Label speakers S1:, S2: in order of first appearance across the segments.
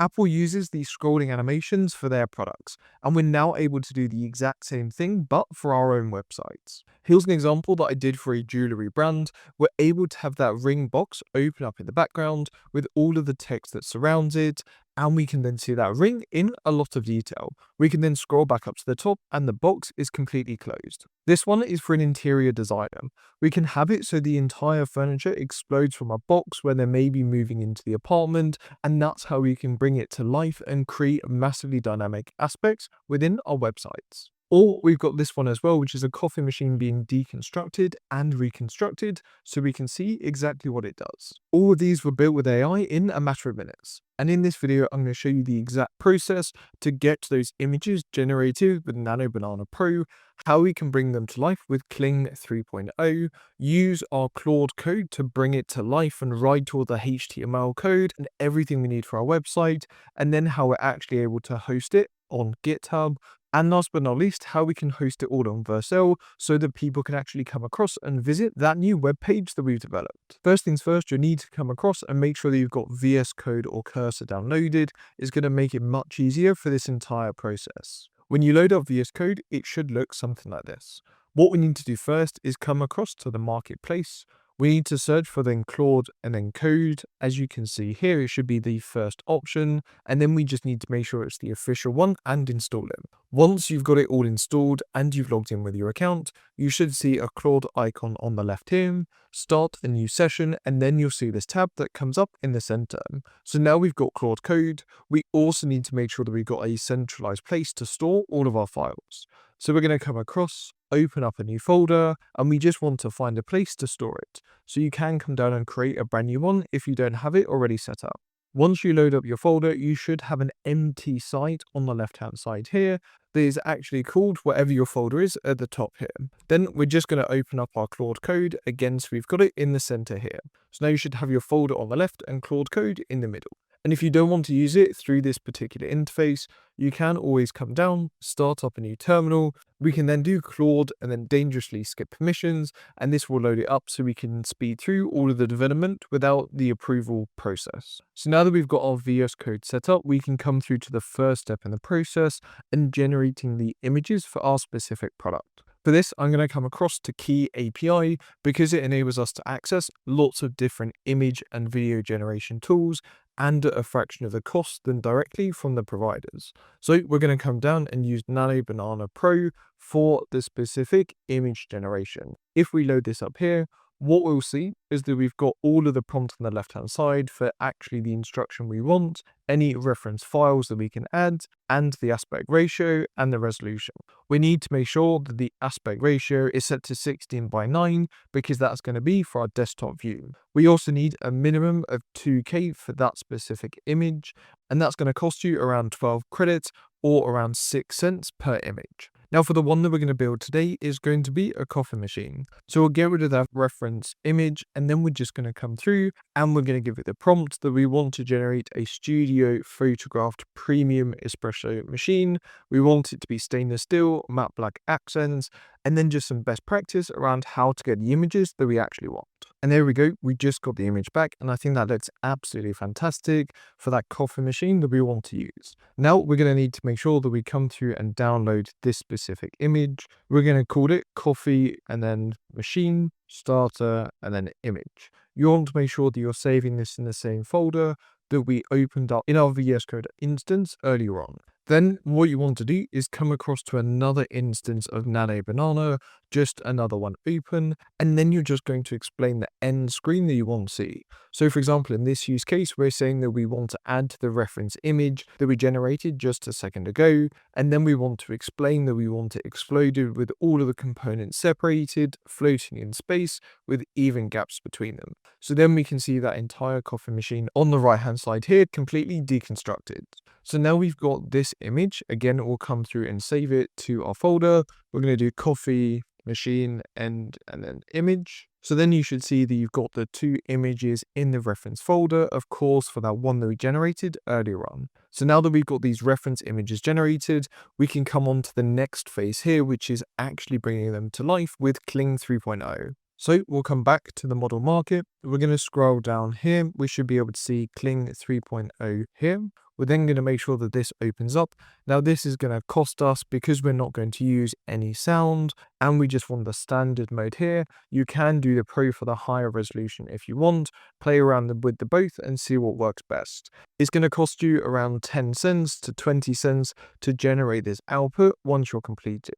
S1: Apple uses these scrolling animations for their products, and we're now able to do the exact same thing but for our own websites. Here's an example that I did for a jewelry brand. We're able to have that ring box open up in the background with all of the text that surrounds it, and we can then see that ring in a lot of detail. We can then scroll back up to the top and the box is completely closed. This one is for an interior designer. We can have it so the entire furniture explodes from a box when they may be moving into the apartment, and that's how we can bring it to life and create massively dynamic aspects within our websites. Or we've got this one as well, which is a coffee machine being deconstructed and reconstructed so we can see exactly what it does. All of these were built with AI in a matter of minutes. And in this video, I'm going to show you the exact process to get those images generated with Nano Banana Pro, how we can bring them to life with Kling 3.0, use our Claude Code to bring it to life and write all the HTML code and everything we need for our website, and then how we're actually able to host it on GitHub. And last but not least, how we can host it all on Vercel so that people can actually come across and visit that new web page that we've developed. First things first, you'll need to come across and make sure that you've got VS Code or Cursor downloaded. It's going to make it much easier for this entire process. When you load up VS Code, it should look something like this. What we need to do first is come across to the marketplace. We need to search for then Claude and then Code. As you can see here, it should be the first option. And then we just need to make sure it's the official one and install it. Once you've got it all installed and you've logged in with your account, you should see a Claude icon on the left here. Start a new session, and then you'll see this tab that comes up in the center. So now we've got Claude Code. We also need to make sure that we've got a centralized place to store all of our files. So we're going to come across, open up a new folder, and we just want to find a place to store it. So you can come down and create a brand new one if you don't have it already set up. Once you load up your folder, you should have an empty site on the left-hand side here that is actually called whatever your folder is at the top here. Then we're just going to open up our Claude Code again, so we've got it in the center here. So now you should have your folder on the left and Claude Code in the middle. And if you don't want to use it through this particular interface, you can always come down, start up a new terminal. We can then do Claude and then dangerously skip permissions, and this will load it up so we can speed through all of the development without the approval process. So now that we've got our VS Code set up, we can come through to the first step in the process and generating the images for our specific product. For this, I'm going to come across to Key API because it enables us to access lots of different image and video generation tools and at a fraction of the cost than directly from the providers. So we're going to come down and use Nano Banana Pro for the specific image generation. If we load this up here, what we'll see is that we've got all of the prompt on the left-hand side for actually the instruction we want, any reference files that we can add, and the aspect ratio and the resolution. We need to make sure that the aspect ratio is set to 16:9 because that's going to be for our desktop view. We also need a minimum of 2K for that specific image, and that's going to cost you around 12 credits or around 6 cents per image. Now for the one that we're going to build today is going to be a coffee machine. So we'll get rid of that reference image, and then we're just going to come through and we're going to give it the prompt that we want to generate a studio photographed premium espresso machine. We want it to be stainless steel, matte black accents, and then just some best practice around how to get the images that we actually want. And there we go, we just got the image back, and I think that looks absolutely fantastic for that coffee machine that we want to use. Now we're going to need to make sure that we come through and download this specific image. We're going to call it coffee and then machine, starter, and then image. You want to make sure that you're saving this in the same folder that we opened up in our VS Code instance earlier on. Then what you want to do is come across to another instance of Nano Banana, just another one open, and then you're just going to explain the end screen that you want to see. So for example, in this use case, we're saying that we want to add the reference image that we generated just a second ago, and then we want to explain that we want it exploded with all of the components separated, floating in space with even gaps between them. So then we can see that entire coffee machine on the right hand side here completely deconstructed. So now we've got this image. Again, it will come through and save it to our folder. We're going to do coffee, machine, and then image. So then you should see that you've got the two images in the reference folder, of course, for that one that we generated earlier on. So now that we've got these reference images generated, we can come on to the next phase here, which is actually bringing them to life with Kling 3.0. So we'll come back to the model market. We're going to scroll down here. We should be able to see Kling 3.0 here. We're then going to make sure that this opens up. Now this is going to cost us because we're not going to use any sound and we just want the standard mode here. You can do the Pro for the higher resolution if you want. Play around with the both and see what works best. It's going to cost you around 10 cents to 20 cents to generate this output once you're completed.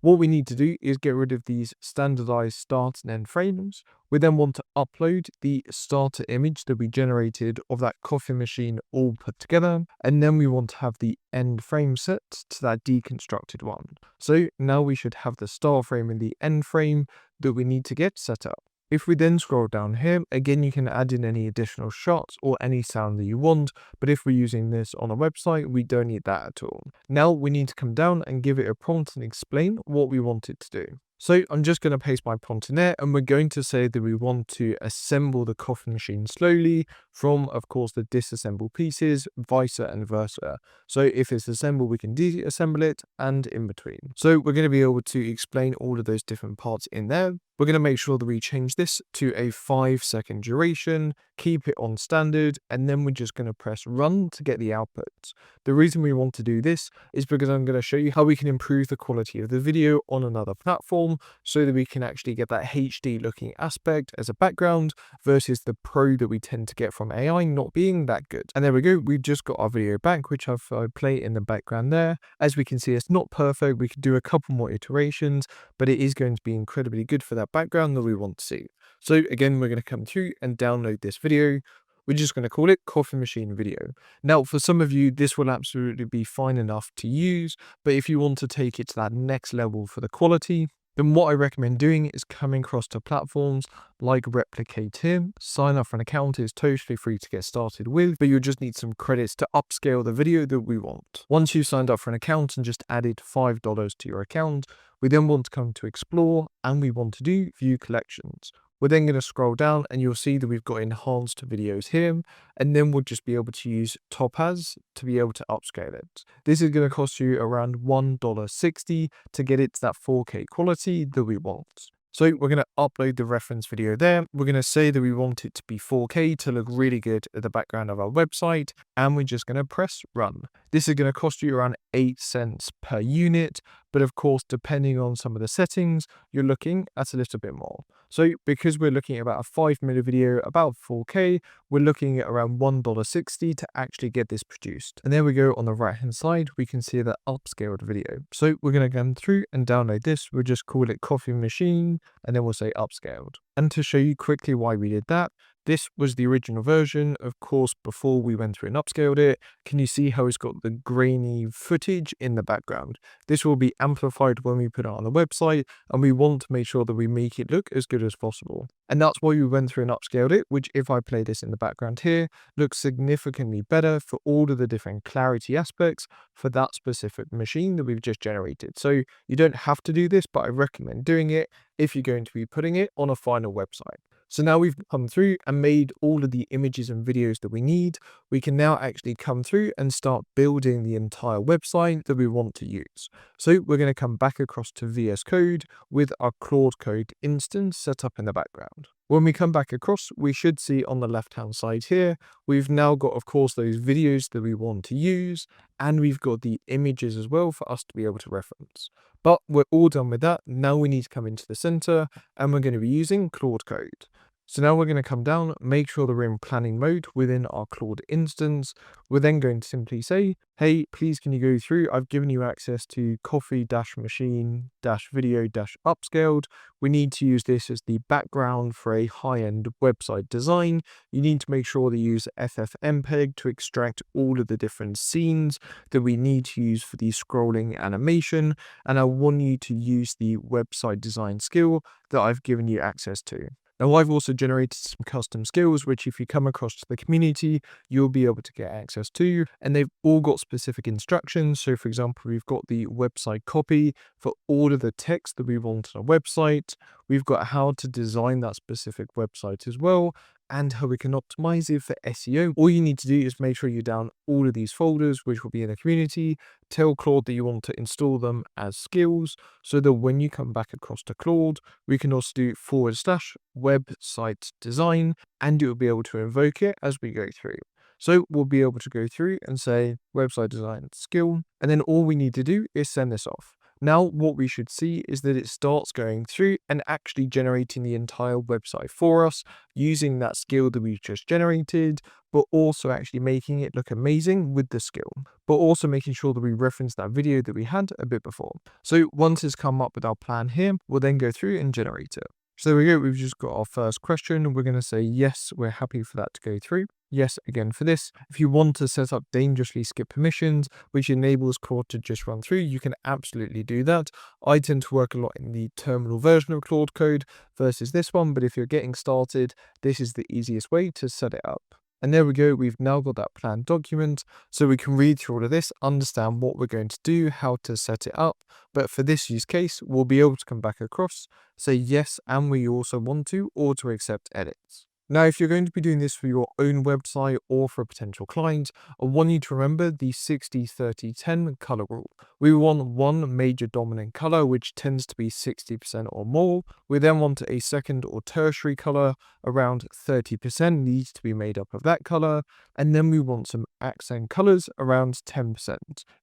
S1: What we need to do is get rid of these standardized start and end frames. We then want to upload the starter image that we generated of that coffee machine all put together. And then we want to have the end frame set to that deconstructed one. So now we should have the start frame and the end frame that we need to get set up. If we then scroll down here, again, you can add in any additional shots or any sound that you want, but if we're using this on a website, we don't need that at all. Now we need to come down and give it a prompt and explain what we want it to do. So I'm just going to paste my prompt in there and we're going to say that we want to assemble the coffee machine slowly from, of course, the disassembled pieces, vice and versa. So if it's assembled, we can disassemble it and in between. So we're going to be able to explain all of those different parts in there. We're going to make sure that we change this to a 5-second duration, keep it on standard, and then we're just going to press run to get the output. The reason we want to do this is because I'm going to show you how we can improve the quality of the video on another platform so that we can actually get that HD looking aspect as a background versus the Pro that we tend to get from AI not being that good. And there we go. We've just got our video back, which I've played in the background there. As we can see, it's not perfect. We could do a couple more iterations, but it is going to be incredibly good for that background that we want to see. So again, we're going to come through and download this video. We're just going to call it coffee machine video. Now, for some of you, this will absolutely be fine enough to use, but if you want to take it to that next level for the quality, then what I recommend doing is coming across to platforms like Replicate here. Sign up for an account is totally free to get started with, but you'll just need some credits to upscale the video that we want. Once you've signed up for an account and just added $5 to your account, we then want to come to Explore and we want to do View Collections. We're then going to scroll down and you'll see that we've got enhanced videos here, and then we'll just be able to use Topaz to be able to upscale it. This is going to cost you around $1.60 to get it to that 4K quality that we want. So we're going to upload the reference video there. We're going to say that we want it to be 4K to look really good at the background of our website. And we're just going to press run. This is going to cost you around 8 cents per unit. But of course, depending on some of the settings, you're looking at a little bit more. So because we're looking at about a 5-minute video, about 4K, we're looking at around $1.60 to actually get this produced. And there we go on the right hand side, we can see that upscaled video. So we're going to go through and download this. We'll just call it coffee machine and then we'll say upscaled. And to show you quickly why we did that, this was the original version, of course, before we went through and upscaled it. Can you see how it's got the grainy footage in the background? This will be amplified when we put it on the website, and we want to make sure that we make it look as good as possible. And that's why we went through and upscaled it, which if I play this in the background here, looks significantly better for all of the different clarity aspects for that specific machine that we've just generated. So you don't have to do this, but I recommend doing it if you're going to be putting it on a final website. So now we've come through and made all of the images and videos that we need. We can now actually come through and start building the entire website that we want to use. So we're going to come back across to VS Code with our Claude Code instance set up in the background. When we come back across, we should see on the left-hand side here, we've now got, of course, those videos that we want to use, and we've got the images as well for us to be able to reference. But we're all done with that. Now we need to come into the center, and we're going to be using Claude Code. So now we're going to come down, make sure that we're in planning mode within our Claude instance. We're then going to simply say, hey, please can you go through? I've given you access to coffee-machine-video-upscaled. We need to use this as the background for a high-end website design. You need to make sure that you use FFmpeg to extract all of the different scenes that we need to use for the scrolling animation. And I want you to use the website design skill that I've given you access to. Now, I've also generated some custom skills, which if you come across to the community, you'll be able to get access to, and they've all got specific instructions. So for example, we've got the website copy for all of the text that we want on a website. We've got how to design that specific website as well. and how we can optimize it for SEO. All you need to do is make sure you down all of these folders, which will be in the community. Tell Claude that you want to install them as skills so that when you come back across to Claude, we can also do / website design, and it will be able to invoke it as we go through. So we'll be able to go through and say website design skill, and then all we need to do is send this off. Now what we should see is that it starts going through and actually generating the entire website for us using that skill that we've just generated, but also actually making it look amazing with the skill, but also making sure that we reference that video that we had a bit before. So once it's come up with our plan here, we'll then go through and generate it. So there we go, we've just got our first question. We're going to say yes, we're happy for that to go through. Yes, again for this. If you want to set up dangerously skip permissions, which enables Claude to just run through, you can absolutely do that. I tend to work a lot in the terminal version of Claude Code versus this one, but if you're getting started, this is the easiest way to set it up. And there we go, we've now got that plan document, so we can read through all of this, understand what we're going to do, how to set it up. But for this use case, we'll be able to come back across, say yes, and we also want to auto accept edits. Now, if you're going to be doing this for your own website or for a potential client, I want you to remember the 60-30-10 color rule. We want one major dominant color, which tends to be 60% or more. We then want a second or tertiary color, around 30% needs to be made up of that color. And then we want some accent colors, around 10%.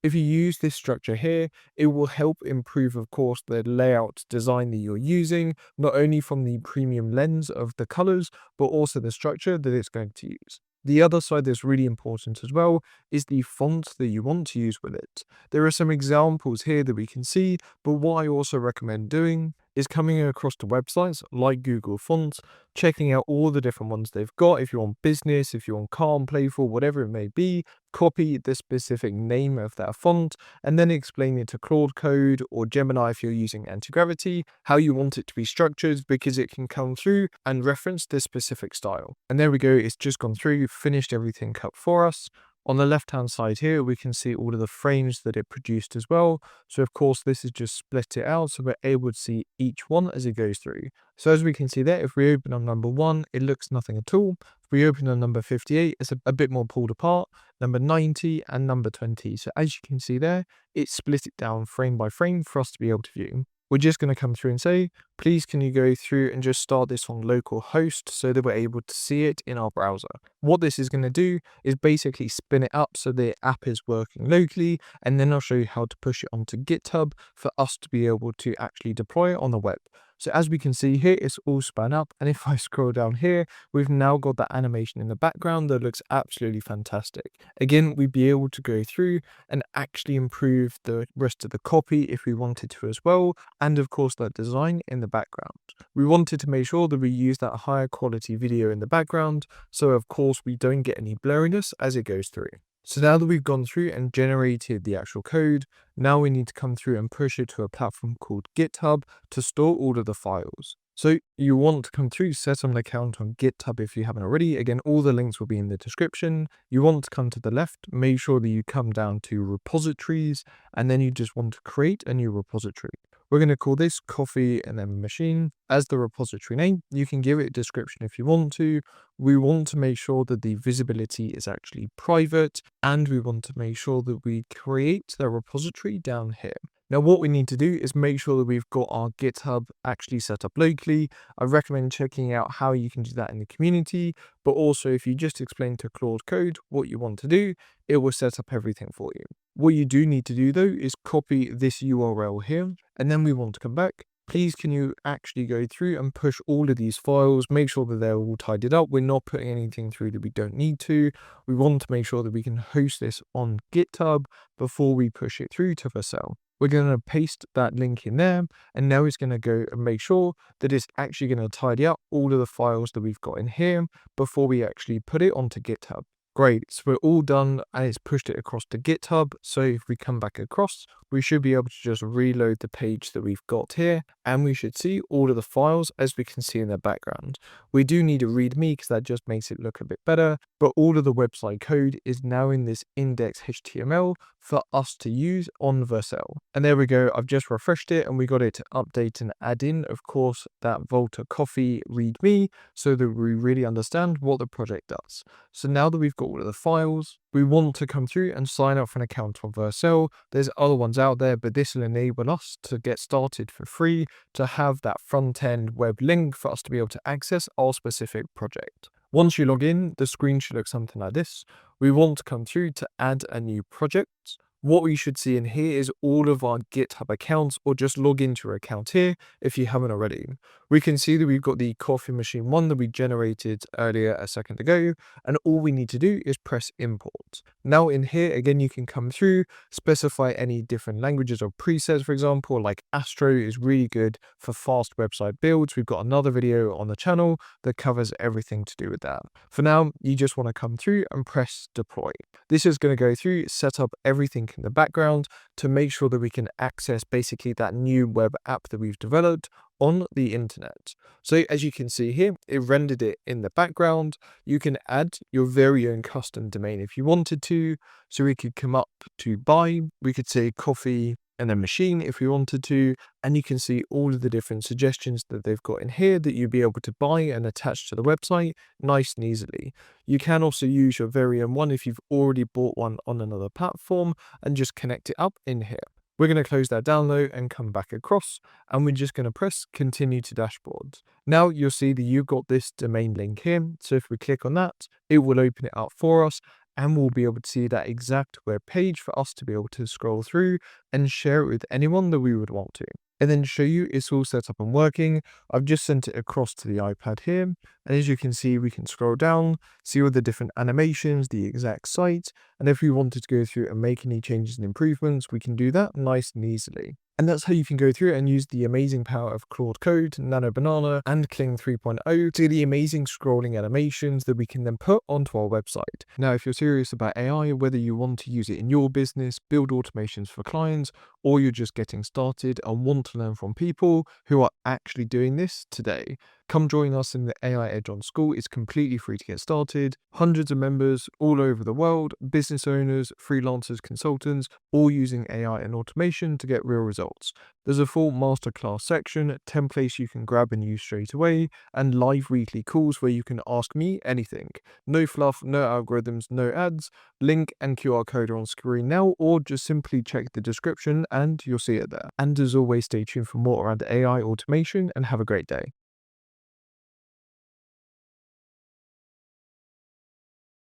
S1: If you use this structure here, it will help improve, of course, the layout design that you're using, not only from the premium lens of the colors, but also the structure that it's going to use. The other side that's really important as well is the font that you want to use with it. There are some examples here that we can see, but what I also recommend doing is coming across to websites like Google Fonts, checking out all the different ones they've got. If you're on business, if you're on calm, playful, whatever it may be, copy the specific name of that font and then explain it to Claude Code or Gemini if you're using anti-gravity, how you want it to be structured, because it can come through and reference this specific style. And there we go, it's just gone through, finished everything up for us. On the left-hand side here, we can see all of the frames that it produced as well. So of course, this is just split it out so we're able to see each one as it goes through. So as we can see there, if we open on number 1, it looks nothing at all. If we open on number 58, it's a bit more pulled apart, number 90 and number 20. So as you can see there, it split it down frame by frame for us to be able to view. We're just going to come through and say, please can you go through and just start this on local host so that we're able to see it in our browser. What this is going to do is basically spin it up so the app is working locally, and then I'll show you how to push it onto GitHub for us to be able to actually deploy it on the web. So as we can see here, it's all spun up, and if I scroll down here, we've now got that animation in the background that looks absolutely fantastic. Again, we'd be able to go through and actually improve the rest of the copy if we wanted to as well, and of course that design in the background. We wanted to make sure that we use that higher quality video in the background, so of course we don't get any blurriness as it goes through. So now that we've gone through and generated the actual code, now we need to come through and push it to a platform called GitHub to store all of the files. So you want to come through, set up an account on GitHub if you haven't already. Again, all the links will be in the description. You want to come to the left, make sure that you come down to repositories, and then you just want to create a new repository. We're going to call this coffee and then machine as the repository name. You can give it a description if you want to. We want to make sure that the visibility is actually private, and we want to make sure that we create the repository down here. Now what we need to do is make sure that we've got our GitHub actually set up locally. I recommend checking out how you can do that in the community, but also if you just explain to Claude Code what you want to do, it will set up everything for you. What you do need to do though is copy this URL here, and then we want to come back. Please can you actually go through and push all of these files, make sure that they're all tidied up. We're not putting anything through that we don't need to. We want to make sure that we can host this on GitHub before we push it through to Vercel. We're going to paste that link in there, and now it's going to go and make sure that it's actually going to tidy up all of the files that we've got in here before we actually put it onto GitHub. Great, so we're all done and it's pushed it across to GitHub. So if we come back across, we should be able to just reload the page that we've got here and we should see all of the files as we can see in the background. We do need a README because that just makes it look a bit better, but all of the website code is now in this index HTML for us to use on Vercel. And there we go, I've just refreshed it and we got it to update and add in, of course, that Volta Coffee README so that we really understand what the project does. So now that we've got all of the files, we want to come through and sign up for an account on Vercel. There's other ones out there, but this will enable us to get started for free, to have that front end web link for us to be able to access our specific project. Once you log in, the screen should look something like this. We want to come through to add a new project. What we should see in here is all of our GitHub accounts, or just log into your account here if you haven't already. We can see that we've got the coffee machine one that we generated earlier a second ago, and all we need to do is press import. Now in here, again, you can come through, specify any different languages or presets, for example, like Astro is really good for fast website builds. We've got another video on the channel that covers everything to do with that. For now, you just want to come through and press deploy. This is going to go through, set up everything in the background to make sure that we can access basically that new web app that we've developed on the internet. So as you can see here, it rendered it in the background. You can add your very own custom domain if you wanted to. So we could come up to buy, we could say coffee and a machine if we wanted to, and you can see all of the different suggestions that they've got in here that you'll be able to buy and attach to the website nice and easily. You can also use your very own one if you've already bought one on another platform and just connect it up in here. We're going to close that download and come back across, and we're just going to press continue to dashboard. Now you'll see that you've got this domain link here. So if we click on that, it will open it up for us, and we'll be able to see that exact web page for us to be able to scroll through and share it with anyone that we would want to. And then show you it's all set up and working. I've just sent it across to the iPad here. And as you can see, we can scroll down, see all the different animations, the exact site. And if we wanted to go through and make any changes and improvements, we can do that nice and easily. And that's how you can go through and use the amazing power of Claude Code, Nano Banana, and Kling 3.0 to the amazing scrolling animations that we can then put onto our website. Now, if you're serious about AI, whether you want to use it in your business, build automations for clients, or you're just getting started and want to learn from people who are actually doing this today, come join us in the AI Edge on School. It's completely free to get started. Hundreds of members all over the world, business owners, freelancers, consultants, all using AI and automation to get real results. There's a full masterclass section, templates you can grab and use straight away, and live weekly calls where you can ask me anything. No fluff, no algorithms, no ads. Link and QR code are on screen now, or just simply check the description and you'll see it there. And as always, stay tuned for more around AI automation and have a great day.